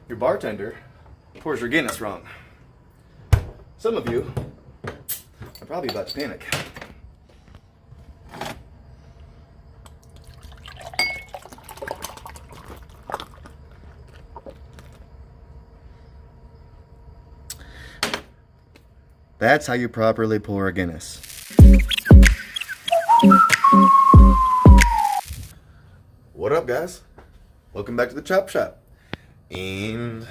your bartender pours your Guinness wrong. Some of you are probably about to panic. That's how you properly pour a Guinness. What up, guys? Welcome back to the Chop Shop. And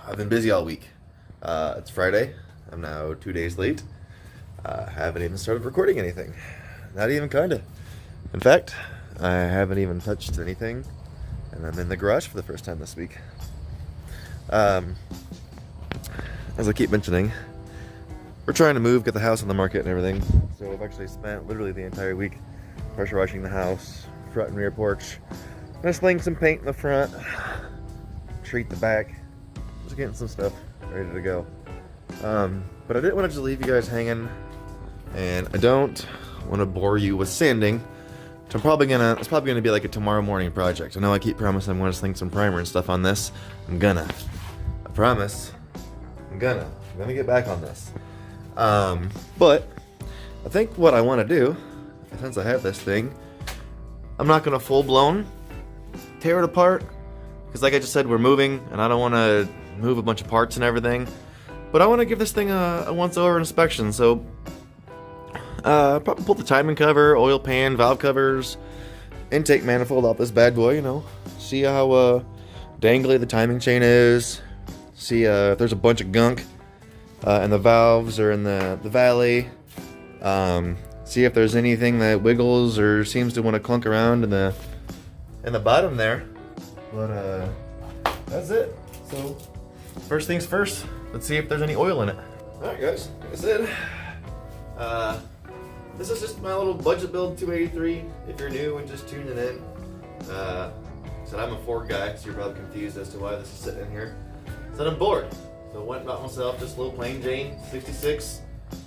I've been busy all week. It's Friday. I'm now 2 days late. Haven't even started recording anything. Not even kinda. In fact, I haven't even touched anything. And I'm in the garage for the first time this week. As I keep mentioning, we're trying to move, get the house on the market and everything. So I've actually spent literally the entire week pressure washing the house, front and rear porch, just laying some paint in the front, treat the back, just getting some stuff ready to go. But I didn't want to just leave you guys hanging, and I don't want to bore you with sanding. So it's probably gonna be like a tomorrow morning project. I know I keep promising I'm gonna sling some primer and stuff on this. I promise. I'm gonna get back on this. But I think what I want to do, since I have this thing, I'm not going to full-blown tear it apart, because like I just said, we're moving, and I don't want to move a bunch of parts and everything, but I want to give this thing a once-over inspection. So probably pull the timing cover, oil pan, valve covers, intake manifold off this bad boy, see how dangly the timing chain is, see if there's a bunch of gunk and the valves are in the valley. See if there's anything that wiggles or seems to want to clunk around in the bottom there. But that's it. So first things first, let's see if there's any oil in it. Alright guys, like I said, this is just my little budget build 283 if you're new and just tuning in. Said I'm a Ford guy, so you're probably confused as to why this is sitting in here. Said I'm bored. So I went and bought myself just a little plain Jane 66.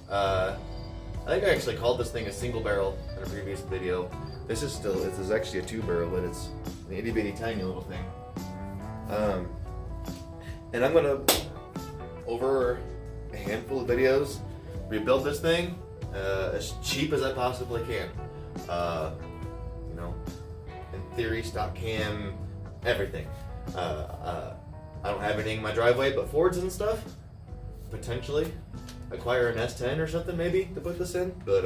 I think I actually called this thing a single barrel in a previous video. This is actually a 2-barrel, but it's an itty bitty tiny little thing. And I'm gonna, over a handful of videos, rebuild this thing as cheap as I possibly can. In theory, stock cam, everything. I don't have anything in my driveway but Fords and stuff. Potentially acquire an S10 or something maybe to put this in. But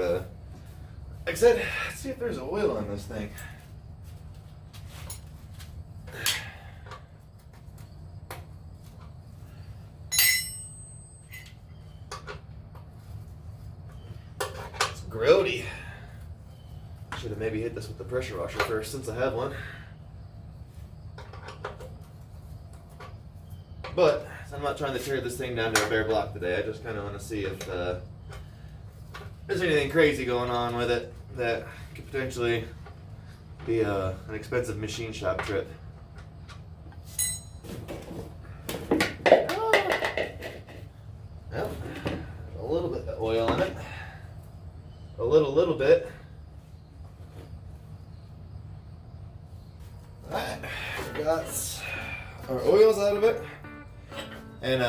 like I said, let's see if there's oil on this thing. It's grody. Should have maybe hit this with the pressure washer first since I have one. But I'm not trying to tear this thing down to a bare block today. I just kind of want to see if there's anything crazy going on with it that could potentially be an expensive machine shop trip. Well, a little bit of oil in it. A little bit. Alright, we got our oils out of it. And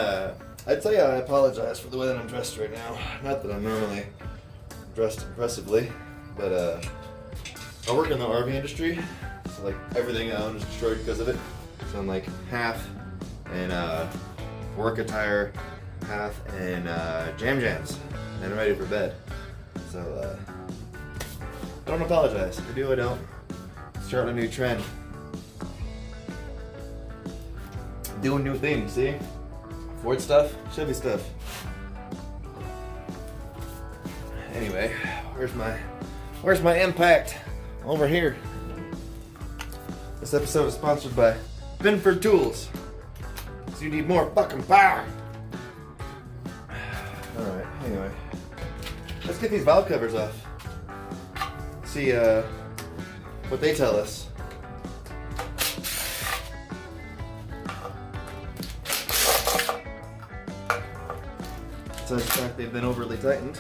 I'd tell you I apologize for the way that I'm dressed right now. Not that I'm normally dressed impressively, but I work in the RV industry, so like everything I own is destroyed because of it. So I'm like half in work attire, half in jams, and I'm ready for bed. So I don't apologize. If I do, I don't. Starting a new trend. Doing new things, see? Ford stuff, Chevy stuff. Anyway, where's my impact? Over here. This episode is sponsored by Binford Tools. So you need more fucking power. Alright, anyway. Let's get these valve covers off. See what they tell us. Besides the fact they've been overly tightened.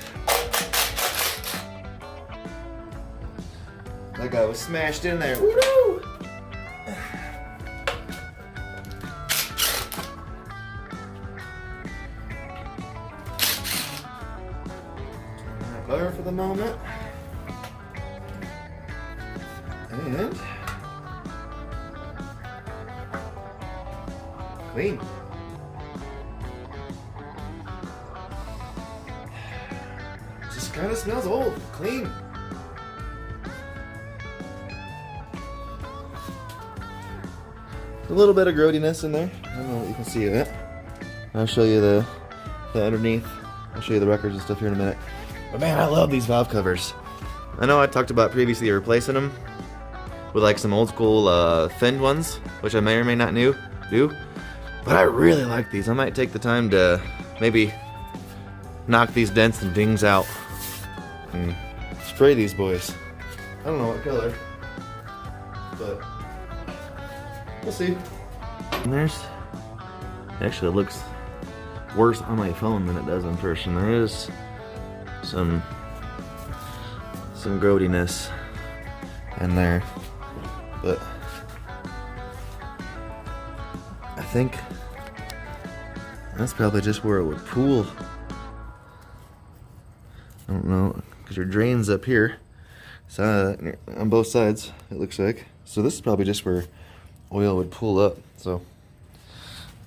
That guy was smashed in there. Woo-hoo! cover for the moment. And clean. Just kind of smells old. Clean. A little bit of growtiness in there. I don't know what you can see of it. I'll show you the underneath. I'll show you the records and stuff here in a minute. But man, I love these valve covers. I know I talked about previously replacing them with like some old school finned ones, which I may or may not do. But I really like these. I might take the time to maybe knock these dents and dings out and spray these boys. I don't know what color, but we'll see. And actually it looks worse on my phone than it does in person. There is some growtiness in there, but I think that's probably just where it would pool. I don't know, because your drain's up here, so on both sides it looks like. So this is probably just where oil would pool up. So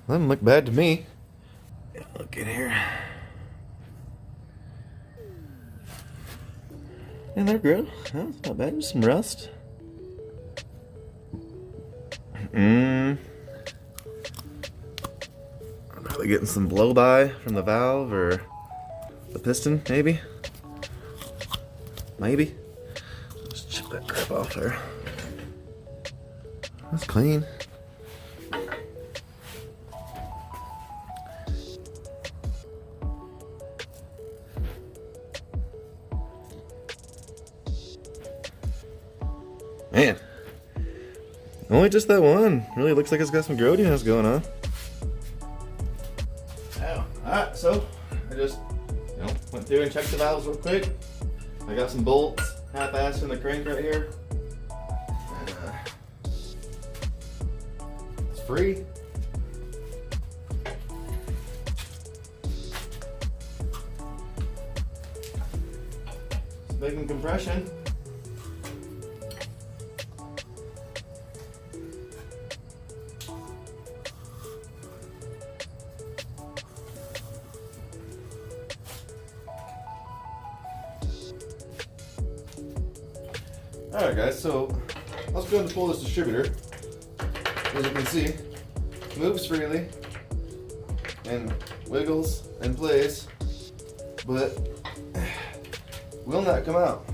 that doesn't look bad to me. Look in here. And they're good. Huh, it's not bad. Just some rust. I'm probably getting some blow by from the valve or the piston, maybe. Maybe. Just chip that crap off there. That's clean. Man, only just that one. Really looks like it's got some growtiness going on. Oh, alright, so I just went through and checked the valves real quick. I got some bolts half-assed in the crank right here. And, it's free. It's making compression. Alright guys, so let's go ahead and pull this distributor. As you can see, moves freely and wiggles and plays, but will not come out.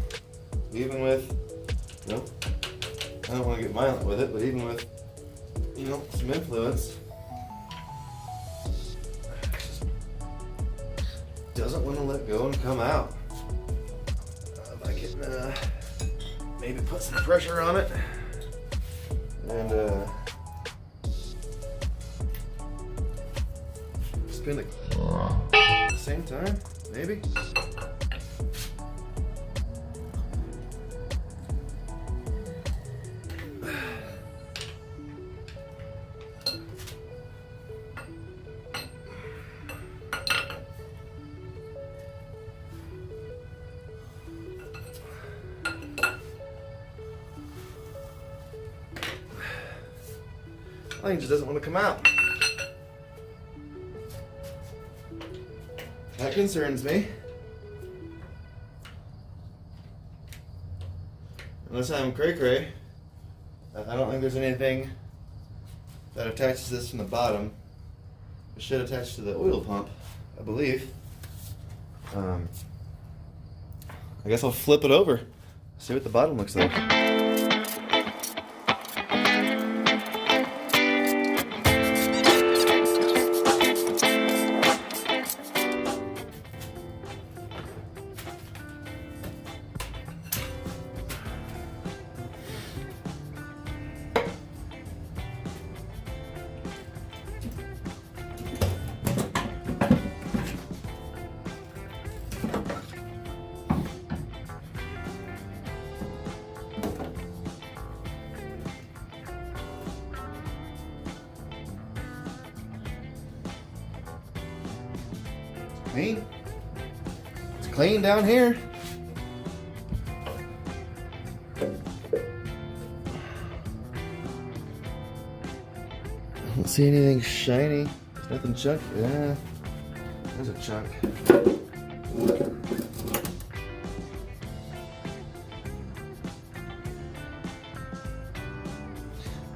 Even with, I don't want to get violent with it, but even with, some influence, it doesn't want to let go and come out. If I can maybe put some pressure on it and spin it at the same time, maybe. I think it just doesn't want to come out. That concerns me. Unless I'm cray-cray, I don't think there's anything that attaches this from the bottom. It should attach to the oil pump, I believe. I guess I'll flip it over, see what the bottom looks like. Clean. It's clean down here. Don't see anything shiny. There's nothing chunky. Yeah, there's a chunk.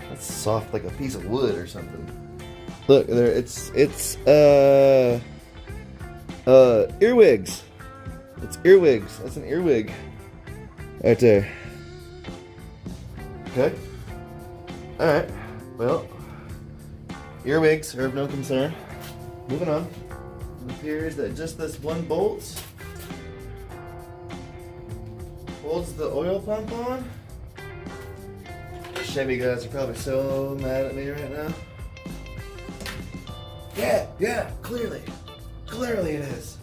That's soft like a piece of wood or something. Look there, it's earwigs. It's earwigs. That's an earwig right there. Okay. All right. Well, earwigs are of no concern. Moving on. It appears that just this one bolt holds the oil pump on. Chevy guys are probably so mad at me right now. Yeah, clearly it is.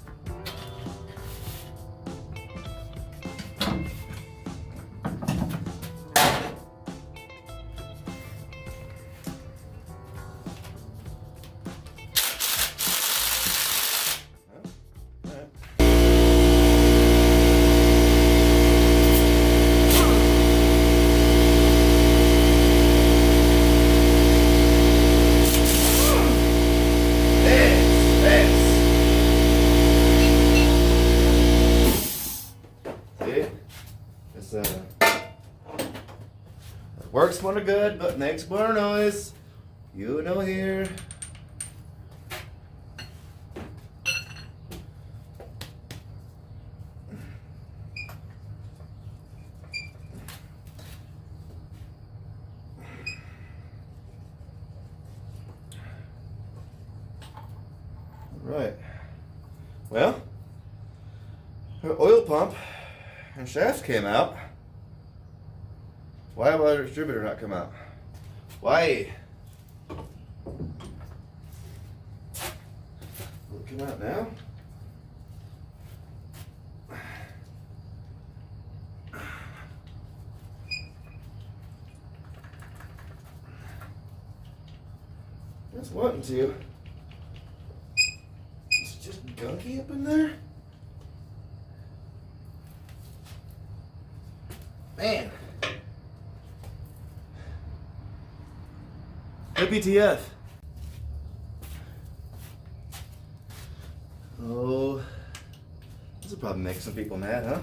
Works when they're good, but makes more noise. You know here. Right. Well, her oil pump and shafts came out. Why will the distributor not come out? Why? Will it come out now? Just wanting to. It's just gunky up in there. Man. WTF. Oh, this will probably make some people mad, huh?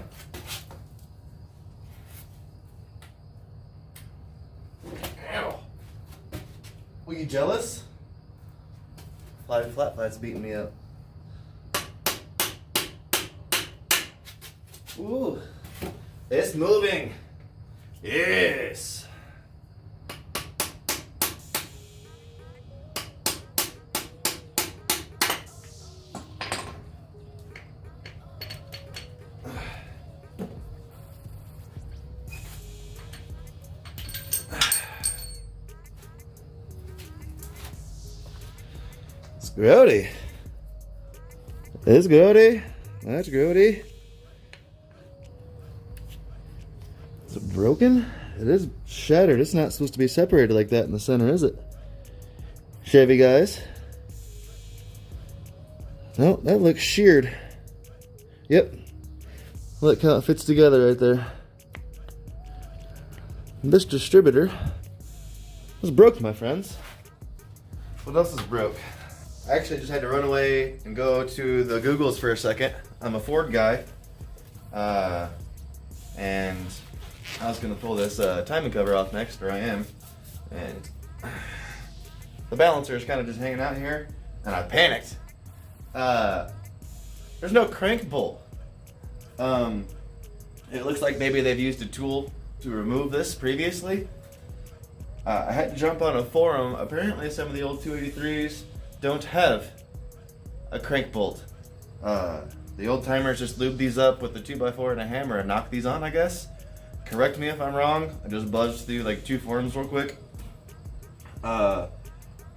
Ow. Were you jealous? Flat flat's beating me up. Ooh, it's moving. Yes. It's grody. It's grody. That's grody. Is it broken? It is shattered. It's not supposed to be separated like that in the center, is it? Chevy guys. No, that looks sheared. Yep. Look how it fits together right there. This distributor was broke, my friends. What else is broke? I actually just had to run away and go to the Googles for a second. I'm a Ford guy. And I was going to pull this timing cover off next, or I am. And the balancer is kind of just hanging out here, and I panicked. There's no crank bolt. It looks like maybe they've used a tool to remove this previously. I had to jump on a forum. Apparently some of the old 283s don't have a crank bolt. The old timers just lube these up with a 2x4 and a hammer and knock these on, I guess. Correct me if I'm wrong. I just buzzed through like 2 forums real quick. But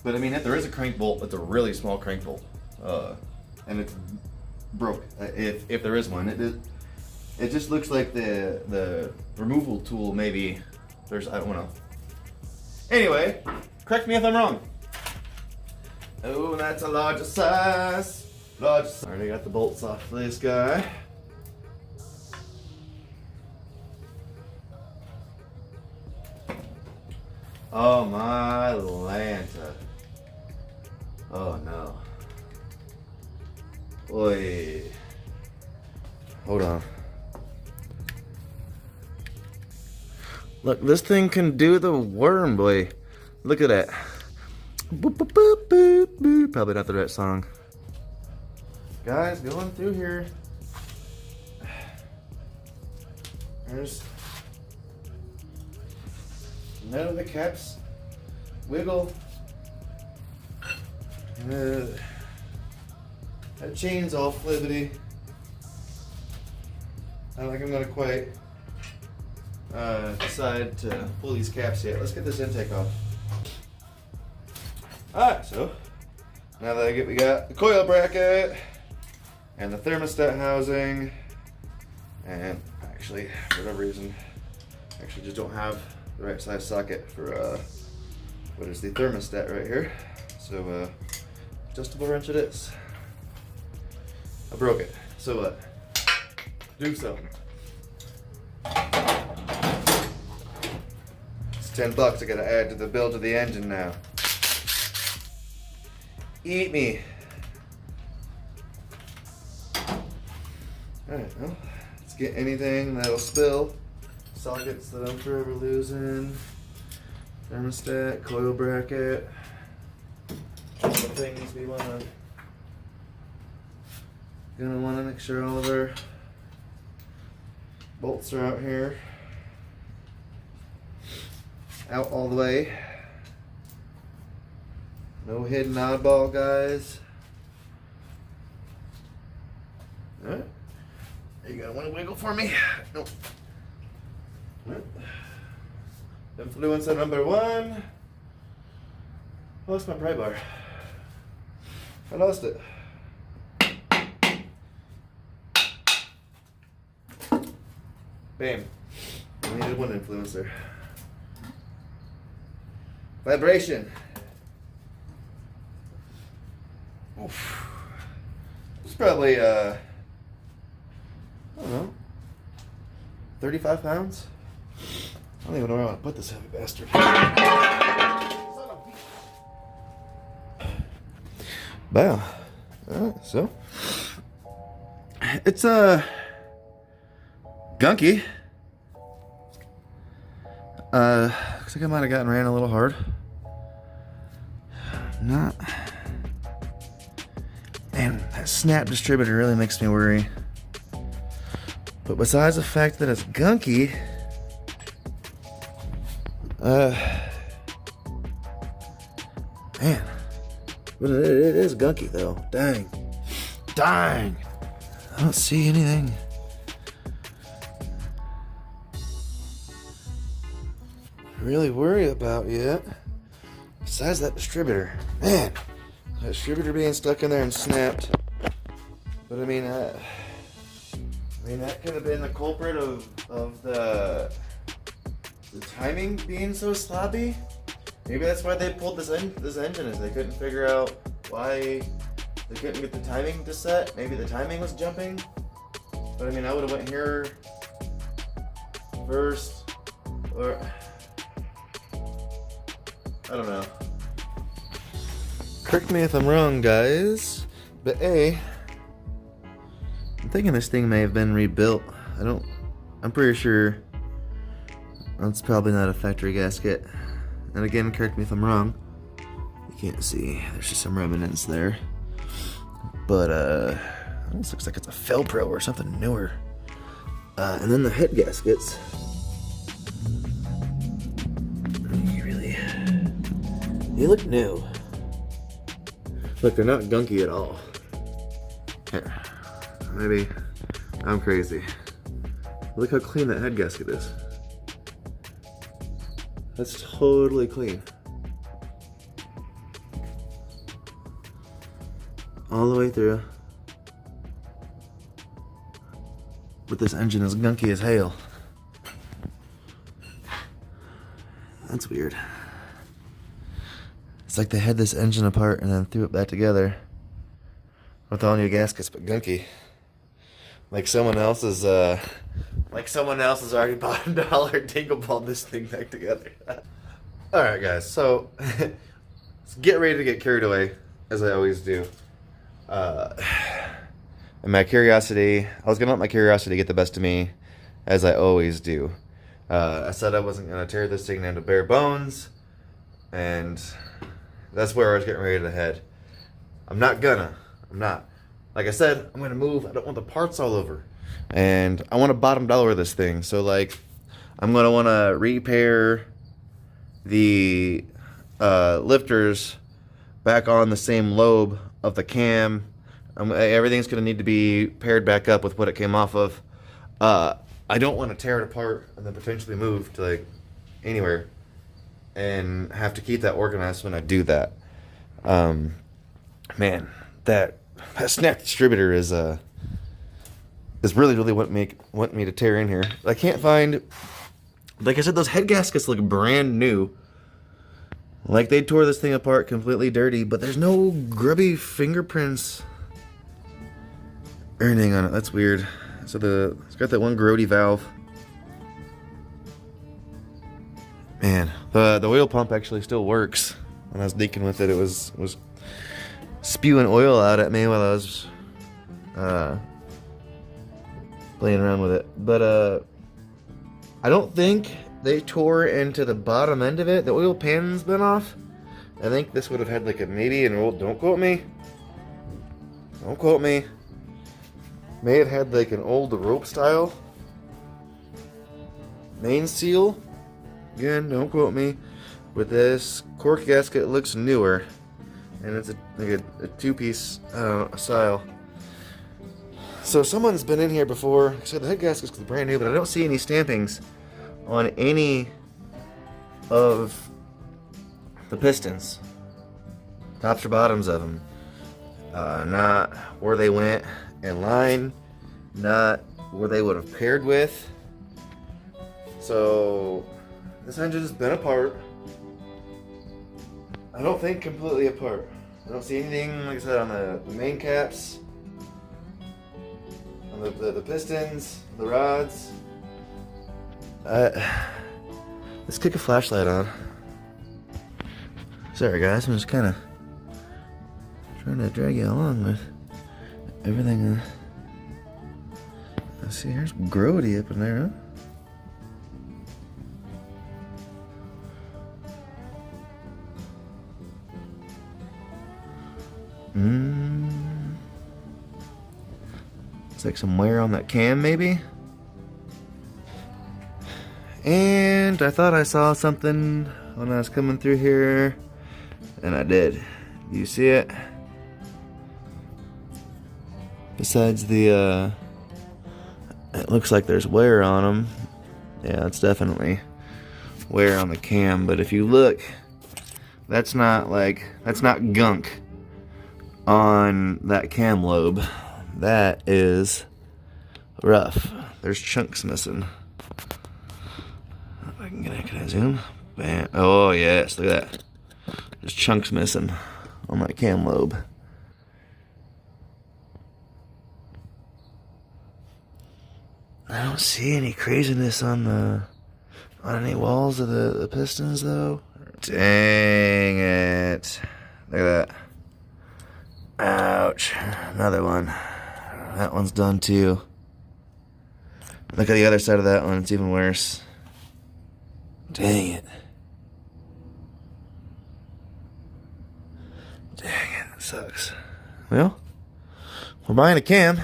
I mean, if there is a crank bolt, it's a really small crank bolt. And it's broke, if there is one. It just looks like the removal tool maybe. I don't know. Anyway, correct me if I'm wrong. Oh, that's a larger size. Already got the bolts off this guy. Oh my Lanta. Oh no. Oi. Hold on. Look, this thing can do the worm, boy. Look at that. Boop, boop, boop, boop, boop. Probably not the right song. Guys, going through here. There's none of the caps wiggle. That chain's all flibbity. I don't think I'm gonna quite decide to pull these caps yet. Let's get this intake off. Alright, so now that we got the coil bracket and the thermostat housing, and actually, for whatever reason, actually just don't have the right size socket for what is the thermostat right here. So adjustable wrench it is. I broke it. So what? Do something. It's $10 I gotta add to the build of the engine now. Eat me. Alright, well, let's get anything that'll spill. Sockets that I'm forever losing. Thermostat, coil bracket. All the things we gonna wanna make sure all of our bolts are out here. Out all the way. No hidden oddball, guys. Alright. You gotta want to wiggle for me? Nope. Alright. Influencer number 1. I lost my pry bar. I lost it. Bam. I needed one influencer. Vibration. Oof. It's probably, I don't know, 35 pounds? I don't even know where I want to put this heavy bastard. Wow. So, it's, gunky. Looks like I might have gotten ran a little hard. Not. Man, that snap distributor really makes me worry. But besides the fact that it's gunky, man, but it is gunky though. Dang. I don't see anything. Really worry about yet. Besides that distributor, man, that distributor being stuck in there and snapped. But I mean, that could have been the culprit of the timing being so sloppy. Maybe that's why they pulled this engine, is they couldn't figure out why they couldn't get the timing to set. Maybe the timing was jumping. But I mean, I would have went here first, or I don't know. Correct me if I'm wrong, guys, but I'm thinking this thing may have been rebuilt. I'm pretty sure that's probably not a factory gasket. And again, correct me if I'm wrong. You can't see, there's just some remnants there. But this looks like it's a Felpro or something newer. And then the head gaskets. They look new. Look, they're not gunky at all. Here, maybe I'm crazy. Look how clean that head gasket is. That's totally clean. All the way through. But this engine is gunky as hell. That's weird. It's like they had this engine apart and then threw it back together with all new gaskets, but gunky. Like someone else has already bought $1 and tingle balled this thing back together. All right, guys. So let's get ready to get carried away. as I always do. And my curiosity, I was gonna let my curiosity get the best of me, as I always do. I said I wasn't gonna tear this thing down to bare bones, and that's where I was getting ready to head. I'm not. Like I said, I'm gonna move. I don't want the parts all over, and I want to bottom dollar this thing. So like, I'm gonna want to repair the lifters back on the same lobe of the cam. Everything's gonna need to be paired back up with what it came off of. I don't want to tear it apart and then potentially move to like anywhere and have to keep that organized when I do that. Man, that snap distributor is really what me to tear in here. I can't find, like I said, those head gaskets look brand new. Like they tore this thing apart completely dirty, but there's no grubby fingerprints or anything on it. That's weird. So it's got that one grody valve. Man, the oil pump actually still works. When I was leaking with it, it was spewing oil out at me while I was playing around with it. But I don't think they tore into the bottom end of it. The oil pan's been off. I think this would have had like maybe an old, don't quote me. Don't quote me. May have had like an old rope style main seal. Again, don't quote me. With this cork gasket, it looks newer, and it's a two-piece style. So someone's been in here before. So the head gasket's brand new, but I don't see any stampings on any of the pistons, tops or bottoms of them. Not where they went in line, not where they would have paired with. So this engine's been apart. I don't think completely apart. I don't see anything, like I said, on the main caps, on the pistons, the rods. Let's kick a flashlight on. Sorry guys, I'm just kind of trying to drag you along with everything. I see there's grody up in there, huh? Looks like some wear on that cam, maybe. And I thought I saw something when I was coming through here, and I did. Do you see it? Besides the, it looks like there's wear on them. Yeah, it's definitely wear on the cam. But if you look, that's not gunk on that cam lobe. That is rough. There's chunks missing. If I can I zoom? Bam. Oh yes, look at that. There's chunks missing on that cam lobe. I don't see any craziness on any walls of the pistons though. Dang it. Look at that. Ouch. Another one. That one's done too. Look at the other side of that one, it's even worse. Dang it. Dang it, that sucks. Well, we're buying a cam.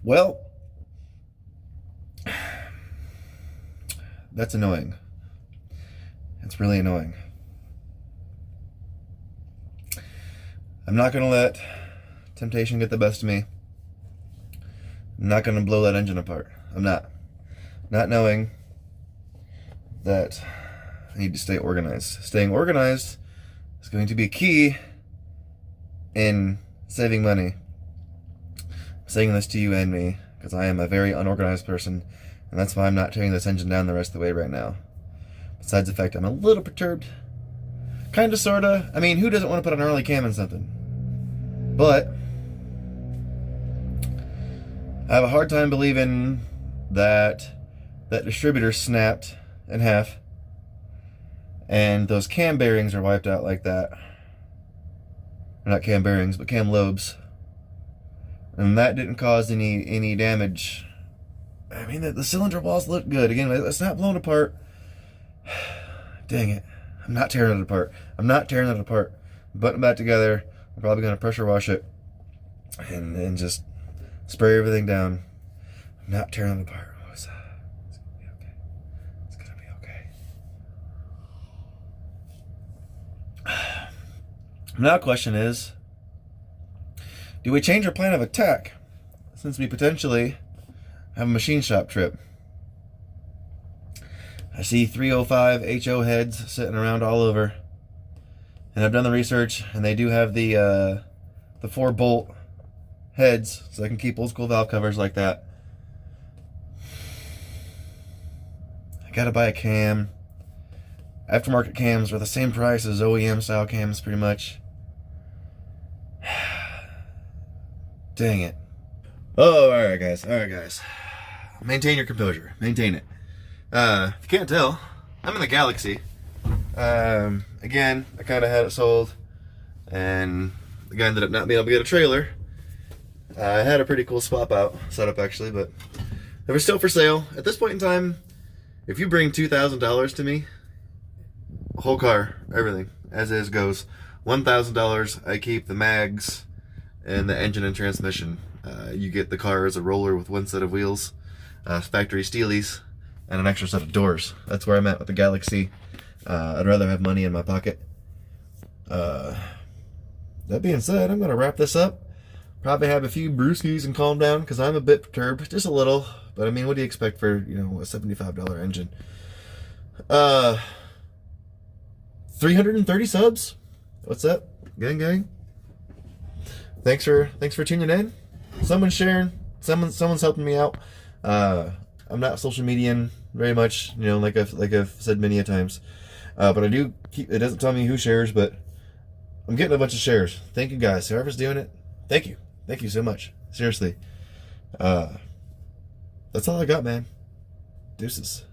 Well, that's annoying. It's really annoying. I'm not going to let temptation get the best of me. I'm not going to blow that engine apart. I'm not. Not knowing that I need to stay organized. Staying organized is going to be key in saving money. I'm saying this to you and me because I am a very unorganized person, and that's why I'm not tearing this engine down the rest of the way right now. Besides the fact I'm a little perturbed. Kinda, sorta. I mean, who doesn't want to put an early cam in something? But I have a hard time believing that that distributor snapped in half and those cam bearings are wiped out like that. Not cam bearings, but cam lobes. And that didn't cause any damage. I mean, the cylinder walls look good. Again, it's not blown apart. Dang it. I'm not tearing it apart. I'm not tearing it apart. Putting it back together. I'm probably going to pressure wash it and just spray everything down. I'm not tearing it apart. Oh, it's going to be okay. It's going to be okay. Now the question is, do we change our plan of attack since we potentially have a machine shop trip? I see 305 HO heads sitting around all over, and I've done the research, and they do have the 4-bolt heads, so I can keep old school valve covers like that. I gotta buy a cam. Aftermarket cams are the same price as OEM style cams, pretty much. Dang it. Oh, alright guys. Maintain your composure. Maintain it. If you can't tell, I'm in the Galaxy. Again, I kind of had it sold, and the guy ended up not being able to get a trailer. I had a pretty cool swap out setup actually, but they were still for sale. At this point in time, if you bring $2,000 to me, whole car, everything, as is goes. $1,000, I keep the mags and the engine and transmission. You get the car as a roller with one set of wheels, factory steelies, and an extra set of doors. That's where I'm at with the Galaxy. I'd rather have money in my pocket. That being said, I'm going to wrap this up. Probably have a few brewskis and calm down because I'm a bit perturbed, just a little. But I mean, what do you expect for, a $75 engine? 330 subs. What's up, gang? Thanks for tuning in. Someone's sharing. Someone's helping me out. I'm not social median very much, like I've said many a times. But I do keep. It doesn't tell me who shares, but I'm getting a bunch of shares. Thank you guys. Whoever's doing it, thank you. Thank you so much. Seriously. That's all I got, man. Deuces.